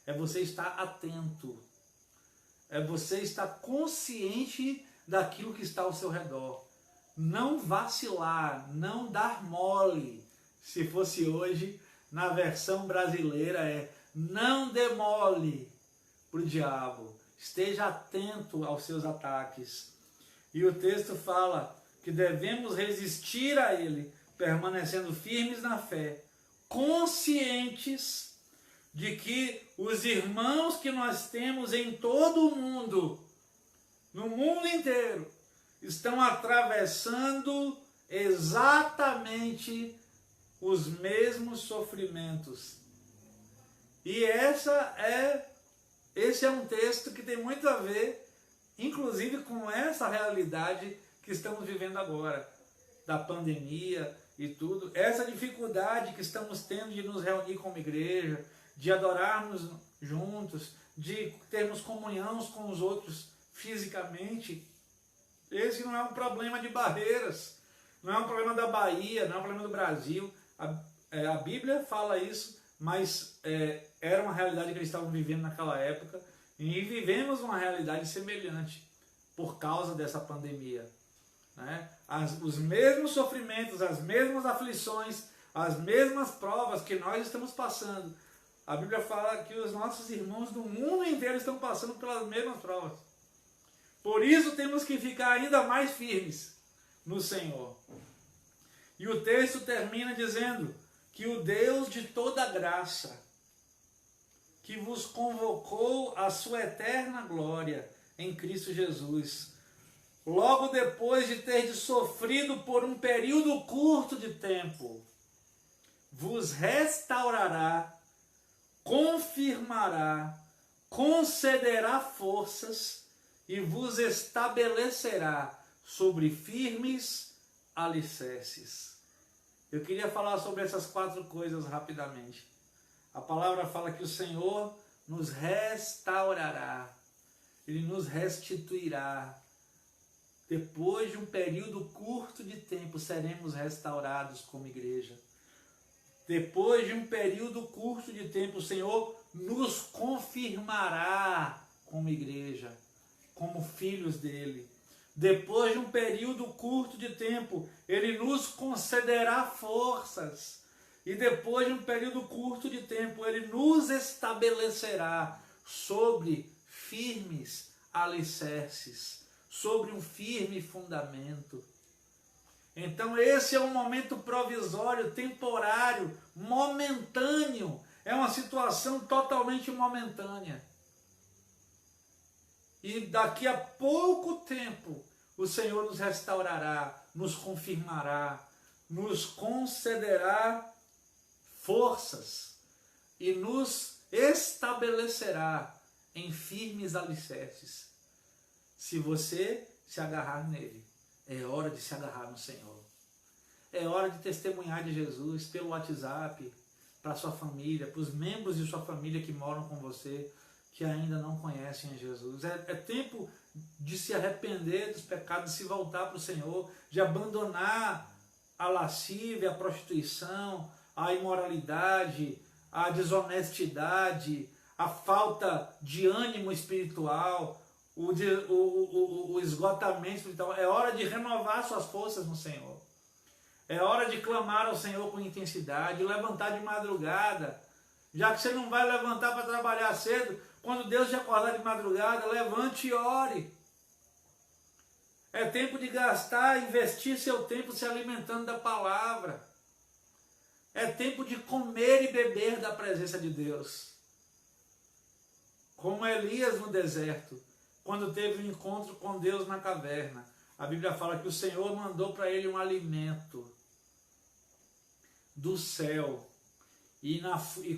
É você estar atento. É você estar consciente daquilo que está ao seu redor. Não vacilar, não dar mole. Se fosse hoje, na versão brasileira é não dê mole para o diabo. Esteja atento aos seus ataques. E o texto fala que devemos resistir a ele, permanecendo firmes na fé, conscientes de que os irmãos que nós temos em todo o mundo, no mundo inteiro, estão atravessando exatamente os mesmos sofrimentos. E esse é um texto que tem muito a ver, inclusive, com essa realidade que estamos vivendo agora, da pandemia e tudo. Essa dificuldade que estamos tendo de nos reunir como igreja, de adorarmos juntos, de termos comunhão com os outros fisicamente. Esse não é um problema de barreiras, não é um problema da Bahia, não é um problema do Brasil. A Bíblia fala isso, mas era uma realidade que eles estavam vivendo naquela época, e vivemos uma realidade semelhante por causa dessa pandemia. Né? Os mesmos sofrimentos, as mesmas aflições, as mesmas provas que nós estamos passando. A Bíblia fala que os nossos irmãos do mundo inteiro estão passando pelas mesmas provas. Por isso temos que ficar ainda mais firmes no Senhor. E o texto termina dizendo que o Deus de toda graça, que vos convocou à sua eterna glória em Cristo Jesus, logo depois de ter sofrido por um período curto de tempo, vos restaurará, confirmará, concederá forças e vos estabelecerá sobre firmes alicerces. Eu queria falar sobre essas 4 coisas rapidamente. A palavra fala que o Senhor nos restaurará, Ele nos restituirá. Depois de um período curto de tempo, seremos restaurados como igreja. Depois de um período curto de tempo, o Senhor nos confirmará como igreja, como filhos dele. Depois de um período curto de tempo, Ele nos concederá forças. E depois de um período curto de tempo, Ele nos estabelecerá sobre firmes alicerces, sobre um firme fundamento. Então esse é um momento provisório, temporário, momentâneo. É uma situação totalmente momentânea. E daqui a pouco tempo o Senhor nos restaurará, nos confirmará, nos concederá forças e nos estabelecerá em firmes alicerces. Se você se agarrar nele, é hora de se agarrar no Senhor. É hora de testemunhar de Jesus pelo WhatsApp, para a sua família, para os membros de sua família que moram com você, que ainda não conhecem a Jesus. É tempo de se arrepender dos pecados, de se voltar para o Senhor, de abandonar a lascívia, a prostituição, a imoralidade, a desonestidade, a falta de ânimo espiritual, o esgotamento espiritual. É hora de renovar suas forças no Senhor. É hora de clamar ao Senhor com intensidade, levantar de madrugada. Já que você não vai levantar para trabalhar cedo, quando Deus te acordar de madrugada, levante e ore. É tempo de gastar, investir seu tempo se alimentando da palavra. É tempo de comer e beber da presença de Deus. Como Elias no deserto, quando teve um encontro com Deus na caverna. A Bíblia fala que o Senhor mandou para ele um alimento do céu. E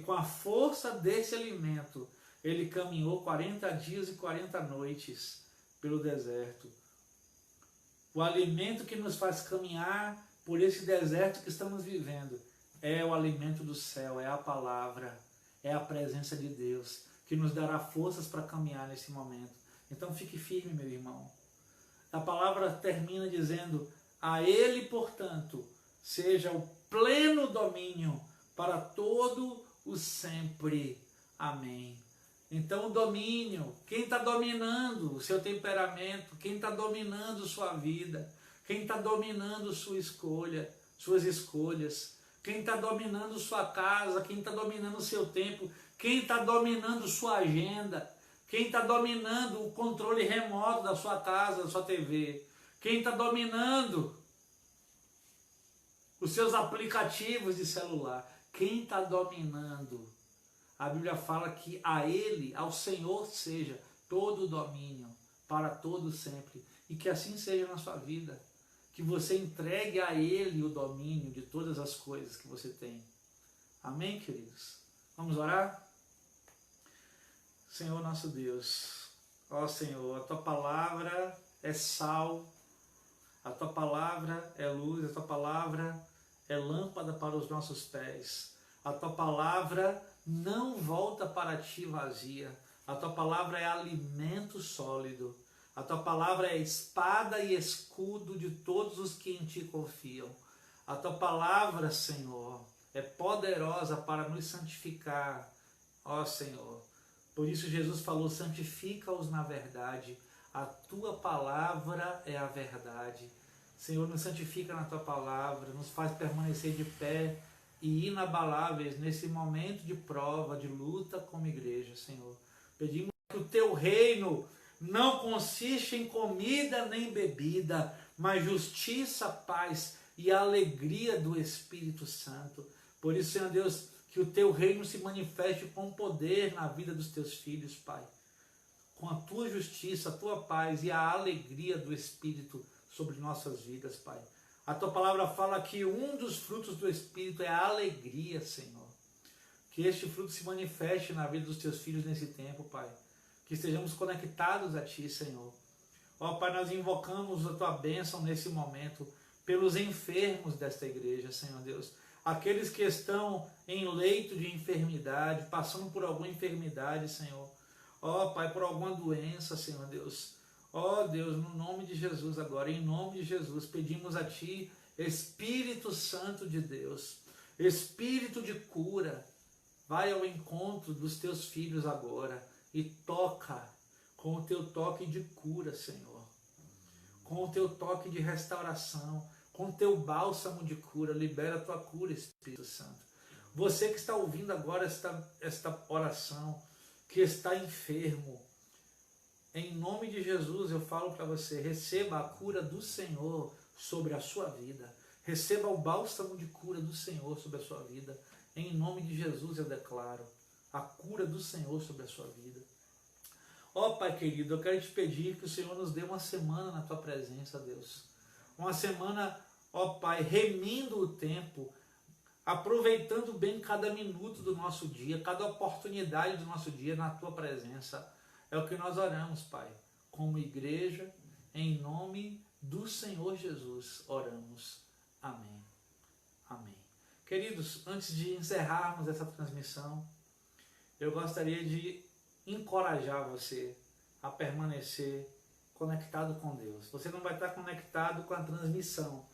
com a força desse alimento, ele caminhou 40 dias e 40 noites pelo deserto. O alimento que nos faz caminhar por esse deserto que estamos vivendo é o alimento do céu, é a palavra, é a presença de Deus, que nos dará forças para caminhar nesse momento. Então fique firme, meu irmão. A palavra termina dizendo: a Ele, portanto, seja o pleno domínio para todo o sempre. Amém. Então o domínio, quem está dominando o seu temperamento, quem está dominando sua vida, quem está dominando sua escolha, suas escolhas, quem está dominando sua casa, quem está dominando o seu tempo, quem está dominando sua agenda, quem está dominando o controle remoto da sua casa, da sua TV, quem está dominando os seus aplicativos de celular, quem está dominando, a Bíblia fala que a Ele, ao Senhor, seja todo o domínio, para todo sempre, e que assim seja na sua vida, que você entregue a Ele o domínio de todas as coisas que você tem. Amém, queridos? Vamos orar? Senhor nosso Deus, ó Senhor, a Tua palavra é sal, a Tua palavra é luz, a Tua palavra é lâmpada para os nossos pés. A Tua palavra não volta para Ti vazia. A Tua palavra é alimento sólido. A Tua palavra é espada e escudo de todos os que em Ti confiam. A Tua palavra, Senhor, é poderosa para nos santificar, ó Senhor. Por isso Jesus falou: santifica-os na verdade. A Tua palavra é a verdade. Senhor, nos santifica na Tua palavra, nos faz permanecer de pé e inabaláveis nesse momento de prova, de luta como igreja, Senhor. Pedimos que o Teu reino não consiste em comida nem bebida, mas justiça, paz e alegria do Espírito Santo. Por isso, Senhor Deus, que o Teu reino se manifeste com poder na vida dos Teus filhos, Pai. Com a Tua justiça, a Tua paz e a alegria do Espírito sobre nossas vidas, Pai. A Tua palavra fala que um dos frutos do Espírito é a alegria, Senhor. Que este fruto se manifeste na vida dos Teus filhos nesse tempo, Pai. Que estejamos conectados a Ti, Senhor. Ó Pai, nós invocamos a Tua bênção nesse momento pelos enfermos desta igreja, Senhor Deus. Aqueles que estão em leito de enfermidade, passando por alguma enfermidade, Senhor. Ó Pai, por alguma doença, Senhor Deus. Ó Deus, no nome de Jesus agora, em nome de Jesus, pedimos a Ti, Espírito Santo de Deus, Espírito de cura, vai ao encontro dos Teus filhos agora e toca com o Teu toque de cura, Senhor, com o Teu toque de restauração, com o Teu bálsamo de cura, libera a Tua cura, Espírito Santo. Você que está ouvindo agora esta oração, que está enfermo, Em nome de Jesus eu falo para você, receba a cura do Senhor sobre a sua vida. Receba o bálsamo de cura do Senhor sobre a sua vida. Em nome de Jesus eu declaro a cura do Senhor sobre a sua vida. Ó Pai querido, eu quero te pedir que o Senhor nos dê uma semana na tua presença, Deus. Uma semana, ó Pai, remindo o tempo, aproveitando bem cada minuto do nosso dia, cada oportunidade do nosso dia na tua presença. É o que nós oramos, Pai, como igreja, em nome do Senhor Jesus, oramos. Amém. Amém. Queridos, antes de encerrarmos essa transmissão, eu gostaria de encorajar você a permanecer conectado com Deus. Você não vai estar conectado com a transmissão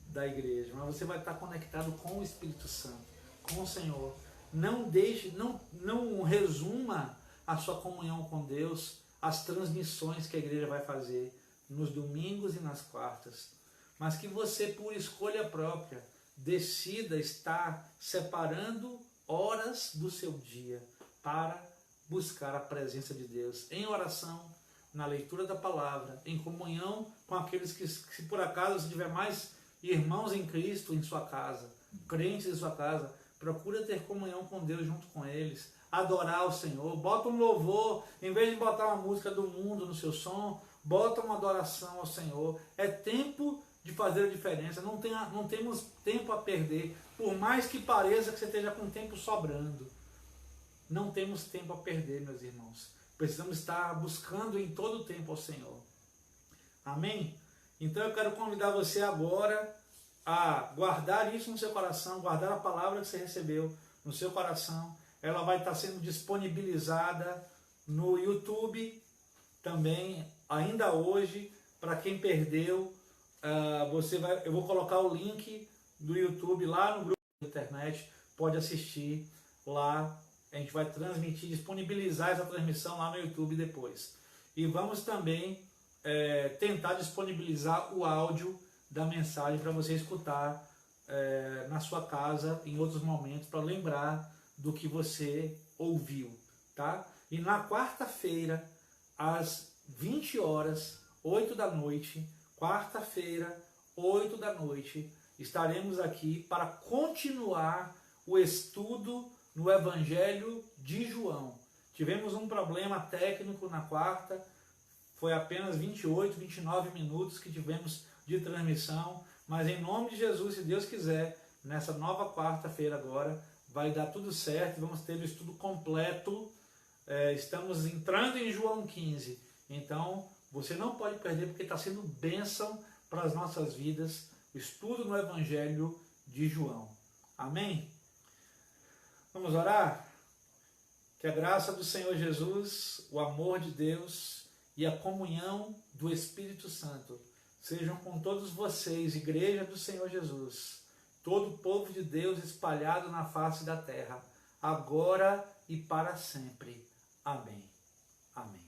da igreja, mas você vai estar conectado com o Espírito Santo, com o Senhor. Não deixe, não resuma a sua comunhão com Deus às transmissões que a igreja vai fazer nos domingos e nas quartas, mas que você, por escolha própria, decida estar separando horas do seu dia para buscar a presença de Deus em oração, na leitura da palavra, em comunhão com aqueles que, se por acaso você tiver mais irmãos em Cristo em sua casa, crentes em sua casa, procura ter comunhão com Deus junto com eles, adorar o Senhor, bota um louvor, em vez de botar uma música do mundo no seu som, bota uma adoração ao Senhor. É tempo de fazer a diferença, não temos tempo a perder, por mais que pareça que você esteja com tempo sobrando. Não temos tempo a perder, meus irmãos. Precisamos estar buscando em todo o tempo ao Senhor. Amém? Então eu quero convidar você agora a guardar isso no seu coração, guardar a palavra que você recebeu no seu coração. Ela vai estar sendo disponibilizada no YouTube também, ainda hoje. Para quem perdeu, eu vou colocar o link do YouTube lá no grupo da internet, pode assistir lá. A gente vai transmitir, disponibilizar essa transmissão lá no YouTube depois. E vamos também tentar disponibilizar o áudio da mensagem para você escutar na sua casa em outros momentos, para lembrar do que você ouviu, tá? E na quarta-feira, às 20 horas, 8 da noite, quarta-feira, 8 da noite, estaremos aqui para continuar o estudo no Evangelho de João. Tivemos um problema técnico na quarta, foi apenas 28, 29 minutos que tivemos de transmissão, mas em nome de Jesus, se Deus quiser, nessa nova quarta-feira agora, vai dar tudo certo, vamos ter o estudo completo. Estamos entrando em João 15, então você não pode perder, porque está sendo bênção para as nossas vidas, o estudo no Evangelho de João. Amém? Vamos orar? Que a graça do Senhor Jesus, o amor de Deus e a comunhão do Espírito Santo sejam com todos vocês, igreja do Senhor Jesus, todo o povo de Deus espalhado na face da terra, agora e para sempre. Amém. Amém.